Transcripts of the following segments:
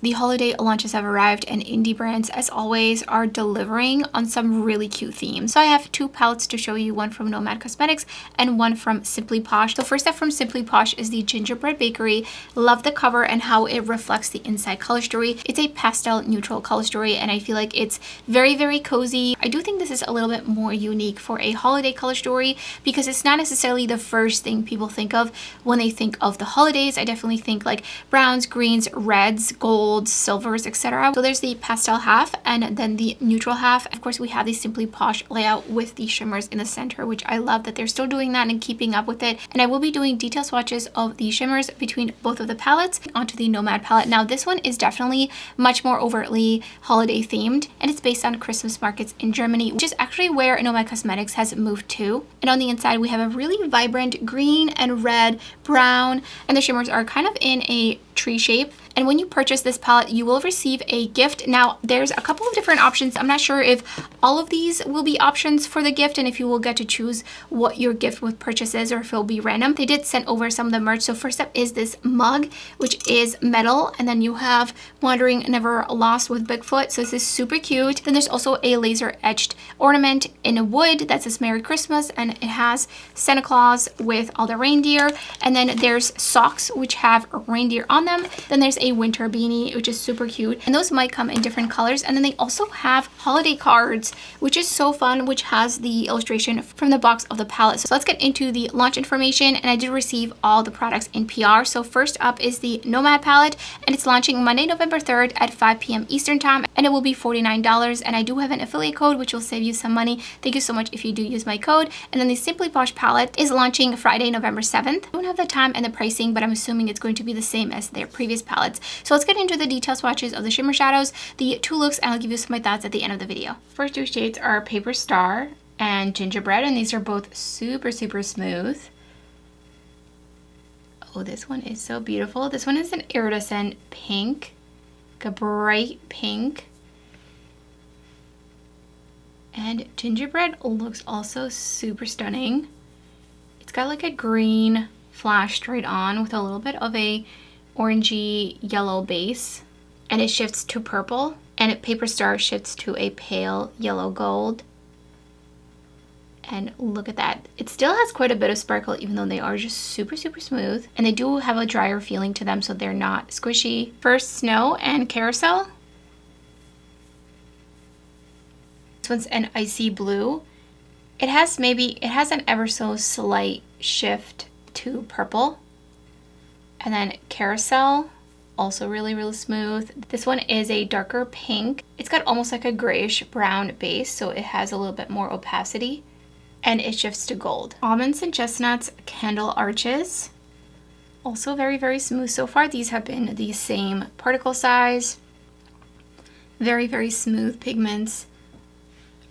The holiday launches have arrived and indie brands, as always, are delivering on some really cute themes. So I have two palettes to show you, one from Nomad Cosmetics and one from Simply Posh. So first up from Simply Posh is the Gingerbread Bakery. Love the cover and how it reflects the inside color story. It's a pastel neutral color story and I feel like it's very, very cozy. I do think this is a little bit more unique for a holiday color story because it's not necessarily the first thing people think of when they think of the holidays. I definitely think like browns, greens, reds, golds, silvers, etc. So there's the pastel half and then the neutral half. Of course, we have the Simply Posh layout with the shimmers in the center, which I love that they're still doing that and keeping up with it. And I will be doing detail swatches of the shimmers between both of the palettes onto the Nomad palette. Now this one is definitely much more overtly holiday themed and it's based on Christmas markets in Germany, which is actually where Nomad Cosmetics has moved to. And on the inside we have a really vibrant green and red, brown, and the shimmers are kind of in a tree shape. And when you purchase this palette, you will receive a gift. Now, there's a couple of different options. I'm not sure if all of these will be options for the gift and if you will get to choose what your gift with purchase is or if it'll be random. They did send over some of the merch. So first up is this mug, which is metal. And then you have Wandering Never Lost with Bigfoot. So this is super cute. Then there's also a laser etched ornament in wood that says Merry Christmas. And it has Santa Claus with all the reindeer. And then there's socks, which have reindeer on them. Then there's a winter beanie, which is super cute, and those might come in different colors. And then they also have holiday cards, which is so fun, which has the illustration from the box of the palette. So let's get into the launch information. And I did receive all the products in PR. So first up is the Nomad palette, and it's launching Monday, November 3rd at 5 p.m. Eastern time, and it will be $49. And I do have an affiliate code, which will save you some money. Thank you so much if you do use my code. And then the Simply Posh palette is launching Friday, November 7th. I don't have the time and the pricing, but I'm assuming it's going to be the same as their previous palettes. So let's get into the detail swatches of the shimmer shadows, the two looks, and I'll give you some of my thoughts at the end of the video. First two shades are Paper Star and Gingerbread, and these are both super, super smooth. Oh, this one is so beautiful. This one is an iridescent pink, like a bright pink. And Gingerbread looks also super stunning. It's got like a green flash straight on with a little bit of a orangey yellow base, and it shifts to purple, and Paper Star shifts to a pale yellow gold. And look at that, it still has quite a bit of sparkle even though they are just super, super smooth, and they do have a drier feeling to them, so they're not squishy. First, Snow and Carousel. This one's an icy blue. It has an ever so slight shift to purple. And then Carousel, also really, really smooth. This one is a darker pink. It's got almost like a grayish brown base, so it has a little bit more opacity. And it shifts to gold. Almonds and Chestnuts Candle Arches. Also very, very smooth. So far, these have been the same particle size. Very, very smooth pigments.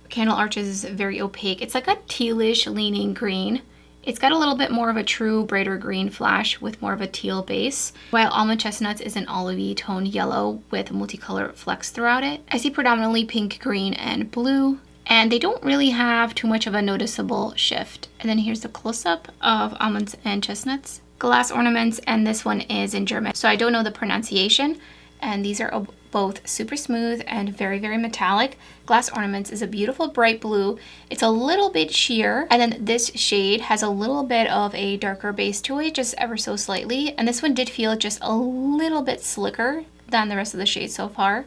Candle Arches is very opaque. It's like a tealish leaning green. It's got a little bit more of a true brighter green flash with more of a teal base, while Almond Chestnuts is an olivey toned yellow with multicolor flecks throughout it. I see predominantly pink, green, and blue, and they don't really have too much of a noticeable shift. And then here's the close-up of Almonds and Chestnuts. Glass ornaments, and this one is in German, so I don't know the pronunciation. And these are both super smooth and very, very metallic. Glass Ornaments is a beautiful bright blue. It's a little bit sheer, and then this shade has a little bit of a darker base to it, just ever so slightly. And this one did feel just a little bit slicker than the rest of the shades so far.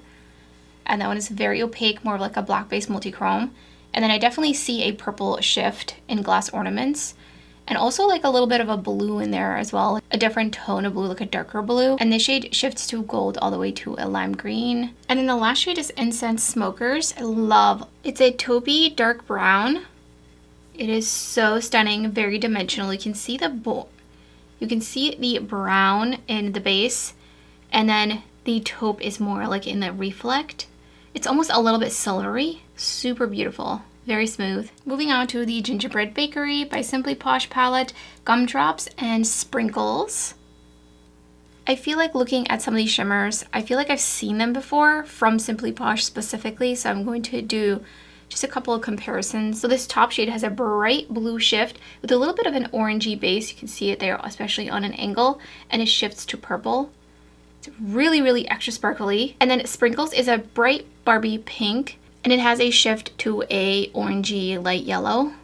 And that one is very opaque, more of like a black base multi-chrome. And then I definitely see a purple shift in Glass Ornaments. And also like a little bit of a blue in there as well, a different tone of blue, like a darker blue. And this shade shifts to gold all the way to a lime green. And then the last shade is Incense Smokers. I love, it's a taupey dark brown. It is so stunning, very dimensional. You can see the brown in the base, and then the taupe is more like in the reflect. It's almost a little bit silvery, super beautiful. Very smooth. Moving on to the Gingerbread Bakery by Simply Posh palette, Gumdrops and Sprinkles. I feel like looking at some of these shimmers, I feel like I've seen them before from Simply Posh specifically, so I'm going to do just a couple of comparisons. So this top shade has a bright blue shift with a little bit of an orangey base. You can see it there, especially on an angle, and it shifts to purple. It's really, really extra sparkly. And then Sprinkles is a bright Barbie pink, and it has a shift to a orangey light yellow.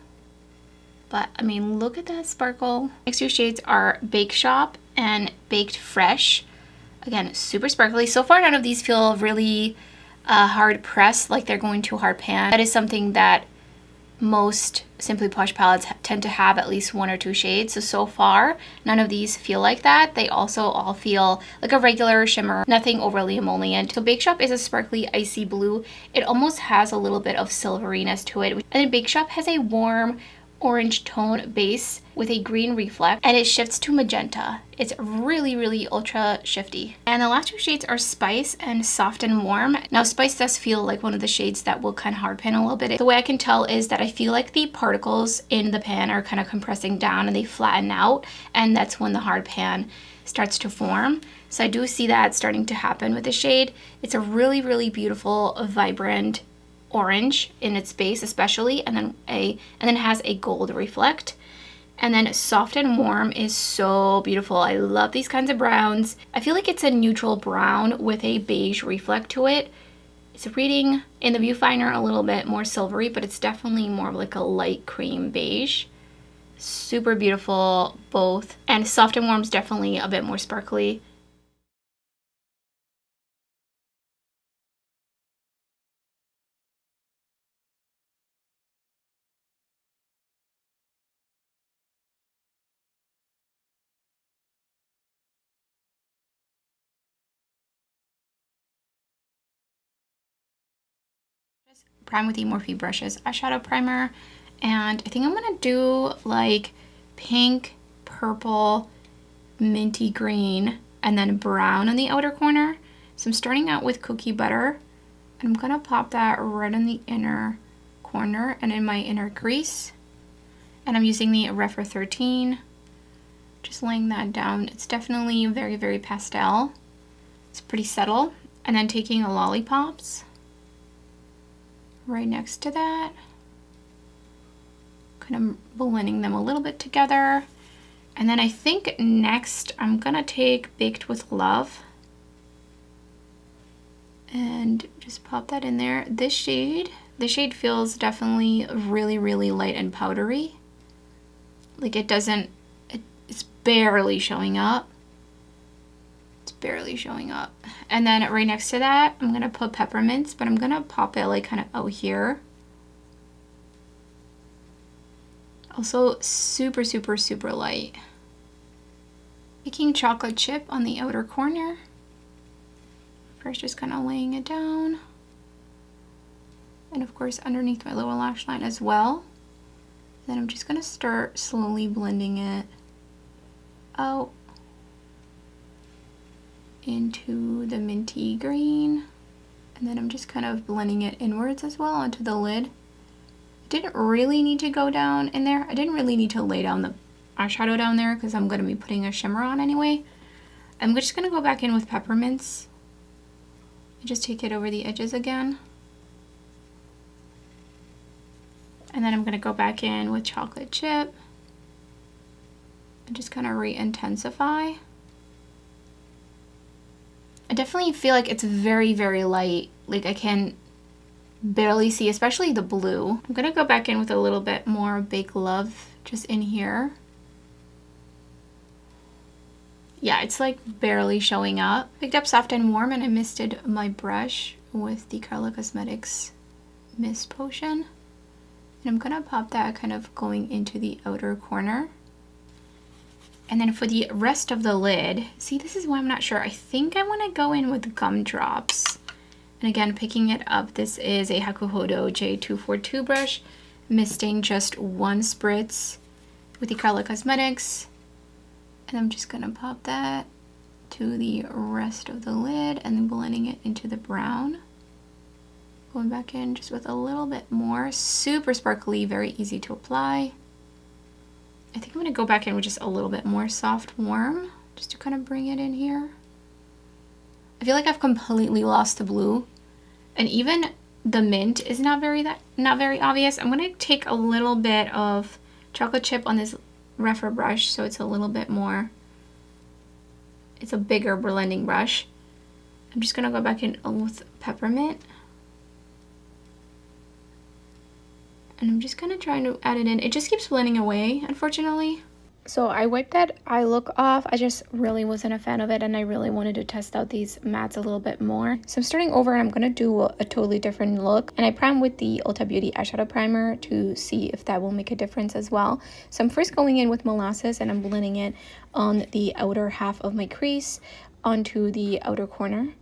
But I mean, look at that sparkle. Next two shades are Bake Shop and Baked Fresh. Again, super sparkly. So far, none of these feel really hard pressed, like they're going to hard pan. That is something that most Simply Posh palettes tend to have at least one or two shades. So far, none of these feel like that. They also all feel like a regular shimmer, nothing overly emollient. So Bake Shop is a sparkly icy blue. It almost has a little bit of silveriness to it. And then Bake Shop has a warm orange tone base with a green reflect, and it shifts to magenta. It's really, really ultra shifty. And the last two shades are Spice and Soft and Warm. Now Spice does feel like one of the shades that will kind of hard pan a little bit. The way I can tell is that I feel like the particles in the pan are kind of compressing down and they flatten out, and that's when the hard pan starts to form. So I do see that starting to happen with the shade. It's a really, really beautiful, vibrant orange in its base especially, and then it has a gold reflect. And then Soft and Warm is so beautiful. I love these kinds of browns. I feel like it's a neutral brown with a beige reflect to it. It's reading in the viewfinder a little bit more silvery, but it's definitely more of like a light cream beige. Super beautiful both. And Soft and Warm is definitely a bit more sparkly. Prime with the Morphe Brushes eyeshadow primer, and I think I'm gonna do like pink, purple, minty green, and then brown on the outer corner. So I'm starting out with Cookie Butter, and I'm gonna pop that right in the inner corner and in my inner crease. And I'm using the Rephr 13, just laying that down. It's definitely very, very pastel. It's pretty subtle. And then taking a Lollipops right next to that, kind of blending them a little bit together. And then I think next I'm gonna take Baked with Love and just pop that in there. This shade feels definitely really, really light and powdery. Like it's barely showing up. It's barely showing up. And then right next to that, I'm gonna put Peppermints, but I'm gonna pop it like kind of out here. Also super, super, super light. Taking Chocolate Chip on the outer corner. First just kind of laying it down. And of course underneath my lower lash line as well. Then I'm just gonna start slowly blending it out into the minty green, and then I'm just kind of blending it inwards as well onto the lid. I didn't really need to go down in there. I didn't really need to lay down the eyeshadow down there because I'm going to be putting a shimmer on anyway. I'm just going to go back in with Peppermints and just take it over the edges again. And then I'm going to go back in with Chocolate Chip and just kind of re-intensify. I definitely feel like it's very, very light. Like I can barely see, especially the blue. I'm gonna go back in with a little bit more Bake Love just in here. Yeah, it's like barely showing up. Picked up Soft and Warm, and I misted my brush with the Color Cosmetics Mist Potion. And I'm gonna pop that kind of going into the outer corner. And then for the rest of the lid, see, this is why I'm not sure. I think I want to go in with Gumdrops. And again, picking it up, this is a Hakuhodo J242 brush, misting just one spritz with the Color Cosmetics. And I'm just going to pop that to the rest of the lid and then blending it into the brown. Going back in just with a little bit more. Super sparkly, very easy to apply. I think I'm going to go back in with just a little bit more Soft Warm, just to kind of bring it in here. I feel like I've completely lost the blue, and even the mint is not very obvious. I'm going to take a little bit of Chocolate Chip on this Rephr brush, so it's a little bit more it's a bigger blending brush. I'm just gonna go back in with peppermint. And I'm just gonna try to add it in. It just keeps blending away, unfortunately. So I wiped that eye look off. I just really wasn't a fan of it, and I really wanted to test out these mattes a little bit more. So I'm starting over, and I'm gonna do a totally different look. And I prime with the Ulta Beauty eyeshadow primer to see if that will make a difference as well. So I'm first going in with molasses, and I'm blending it on the outer half of my crease onto the outer corner.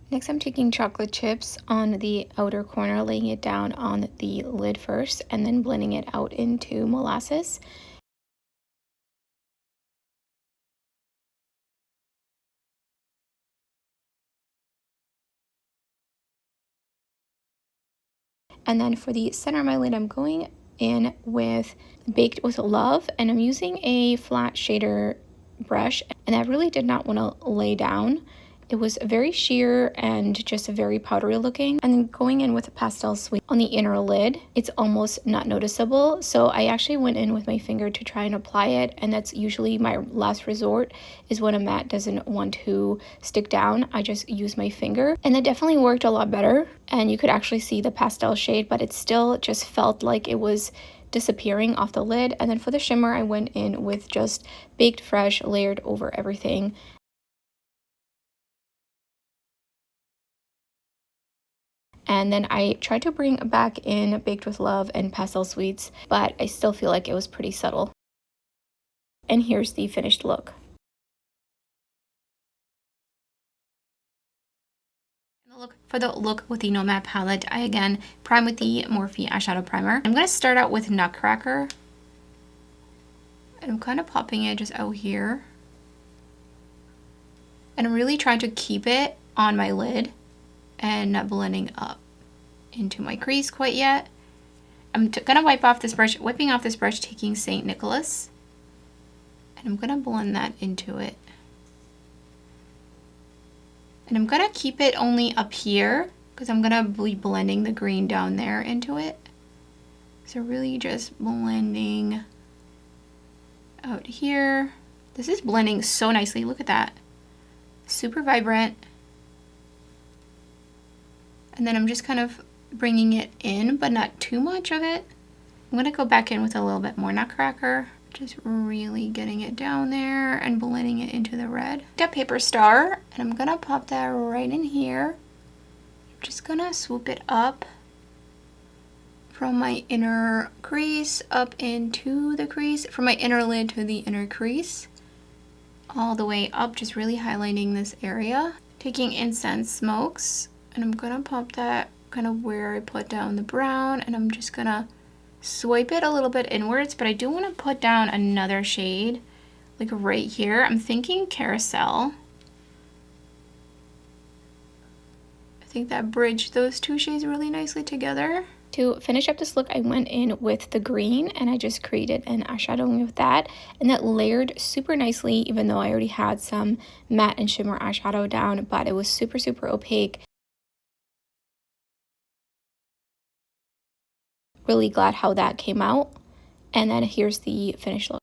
Next, I'm taking chocolate chips on the outer corner, laying it down on the lid first, and then blending it out into molasses. And then for the center of my lid, I'm going in with Baked with Love, and I'm using a flat shader brush, and I really did not want to lay down. It was very sheer and just very powdery looking. And then going in with a pastel sweet on the inner lid, it's almost not noticeable. So I actually went in with my finger to try and apply it. And that's usually my last resort, is when a matte doesn't want to stick down. I just use my finger. And it definitely worked a lot better. And you could actually see the pastel shade, but it still just felt like it was disappearing off the lid. And then for the shimmer, I went in with just Baked Fresh layered over everything. And then I tried to bring back in Baked with Love and Pastel Sweets, but I still feel like it was pretty subtle. And here's the finished look. For the look with the Nomad palette, I again prime with the Morphe eyeshadow primer. I'm going to start out with Nutcracker. And I'm kind of popping it just out here. And I'm really trying to keep it on my lid and not blending up into my crease quite yet. I'm gonna wiping off this brush, taking St. Nicholas, and I'm gonna blend that into it. And I'm gonna keep it only up here because I'm gonna be blending the green down there into it. So really just blending out here. This is blending so nicely, look at that. Super vibrant. And then I'm just kind of bringing it in, but not too much of it. I'm gonna go back in with a little bit more Nutcracker. Just really getting it down there and blending it into the red. Got Paper Star, and I'm gonna pop that right in here. I'm just gonna swoop it up from my inner crease up into the crease, from my inner lid to the inner crease. All the way up, just really highlighting this area. Taking Incense Smokes, and I'm gonna pop that kind of where I put down the brown, and I'm just gonna swipe it a little bit inwards, but I do want to put down another shade like right here. I'm thinking Carousel. I think that bridged those two shades really nicely together. To finish up this look, I went in with the green, and I just created an eyeshadow with that, and that layered super nicely, even though I already had some matte and shimmer eyeshadow down, but it was super, super opaque. Really glad how that came out. And then here's the finished look.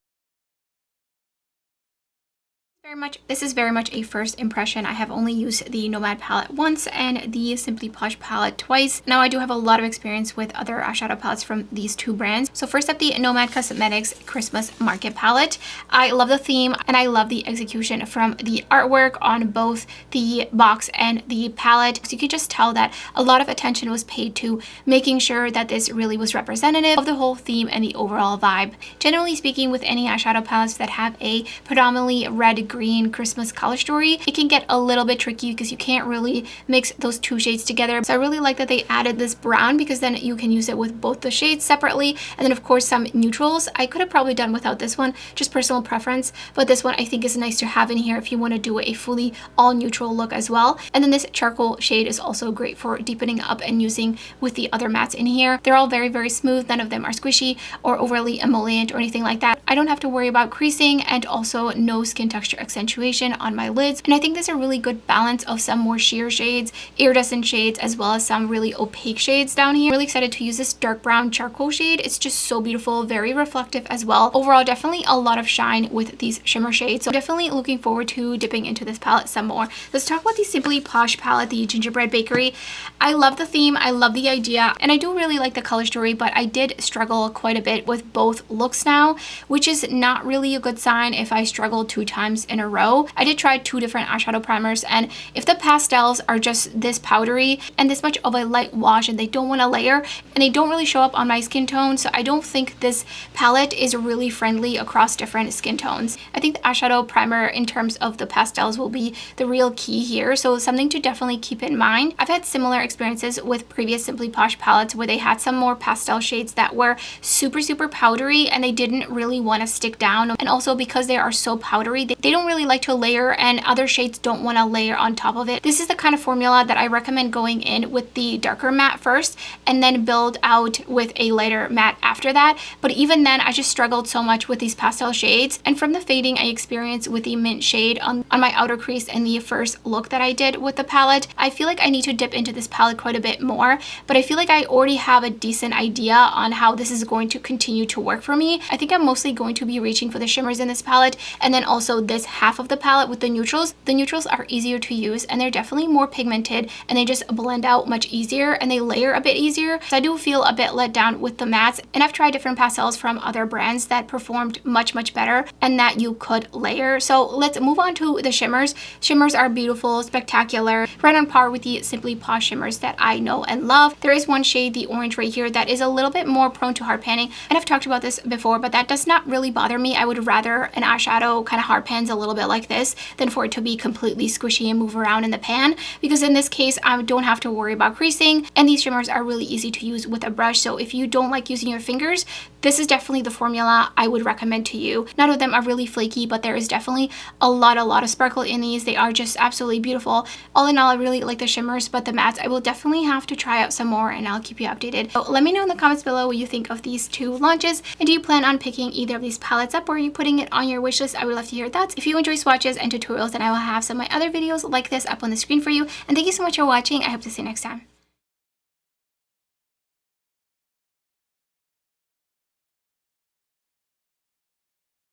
This is very much a first impression. I have only used the Nomad palette once and the Simply Posh palette twice. Now I do have a lot of experience with other eyeshadow palettes from these two brands. So first up, the Nomad Cosmetics Christmas Market palette. I love the theme and I love the execution from the artwork on both the box and the palette. So you can just tell that a lot of attention was paid to making sure that this really was representative of the whole theme and the overall vibe. Generally speaking, with any eyeshadow palettes that have a predominantly red, green, Christmas color story, it can get a little bit tricky because you can't really mix those two shades together. So I really like that they added this brown because then you can use it with both the shades separately, and then of course some neutrals. I could have probably done without this one, just personal preference, but this one I think is nice to have in here if you want to do a fully all neutral look as well. And then this charcoal shade is also great for deepening up and using with the other mattes in here. They're all very, very smooth. None of them are squishy or overly emollient or anything like that. I don't have to worry about creasing, and also no skin texture accentuation on my lids. And I think there's a really good balance of some more sheer shades, iridescent shades, as well as some really opaque shades down here. Really excited to use this dark brown charcoal shade. It's just so beautiful, very reflective as well. Overall, definitely a lot of shine with these shimmer shades. So definitely looking forward to dipping into this palette some more. Let's talk about the Simply Posh palette, the Gingerbread Bakery. I love the theme, I love the idea, and I do really like the color story, but I did struggle quite a bit with both looks now, which is not really a good sign if I struggle 2 times in a row. I did try 2 different eyeshadow primers, and if the pastels are just this powdery and this much of a light wash and they don't want to layer and they don't really show up on my skin tone, so I don't think this palette is really friendly across different skin tones. I think the eyeshadow primer in terms of the pastels will be the real key here, so something to definitely keep in mind. I've had similar experiences with previous Simply Posh palettes where they had some more pastel shades that were super powdery and they didn't really want to stick down, and also because they are so powdery they don't really like to layer, and other shades don't want to layer on top of it. This is the kind of formula that I recommend going in with the darker matte first and then build out with a lighter matte after that. But even then I just struggled so much with these pastel shades, and from the fading I experienced with the mint shade on my outer crease in the first look that I did with the palette, I feel like I need to dip into this palette quite a bit more, but I feel like I already have a decent idea on how this is going to continue to work for me. I think I'm mostly going to be reaching for the shimmers in this palette, and then also this half of the palette with the neutrals. The neutrals are easier to use and they're definitely more pigmented and they just blend out much easier and they layer a bit easier. So I do feel a bit let down with the mattes, and I've tried different pastels from other brands that performed much better and that you could layer. So let's move on to the shimmers. Shimmers are beautiful, spectacular, right on par with the Simply Posh shimmers that I know and love. There is one shade, the orange right here, that is a little bit more prone to hard panning, and I've talked about this before, but that does not really bother me. I would rather an eyeshadow kind of hard pans a little bit like this than for it to be completely squishy and move around in the pan, because in this case I don't have to worry about creasing, and these shimmers are really easy to use with a brush. So if you don't like using your fingers, this is definitely the formula I would recommend to you. None of them are really flaky, but there is definitely a lot of sparkle in these. They are just absolutely beautiful. All in all, I really like the shimmers, but the mattes I will definitely have to try out some more, and I'll keep you updated. So let me know in the comments below what you think of these 2 launches, and do you plan on picking either of these palettes up, or are you putting it on your wish list? I would love to hear your thoughts. If you enjoy swatches and tutorials, then I will have some of my other videos like this up on the screen for you. And thank you so much for watching. I hope to see you next time.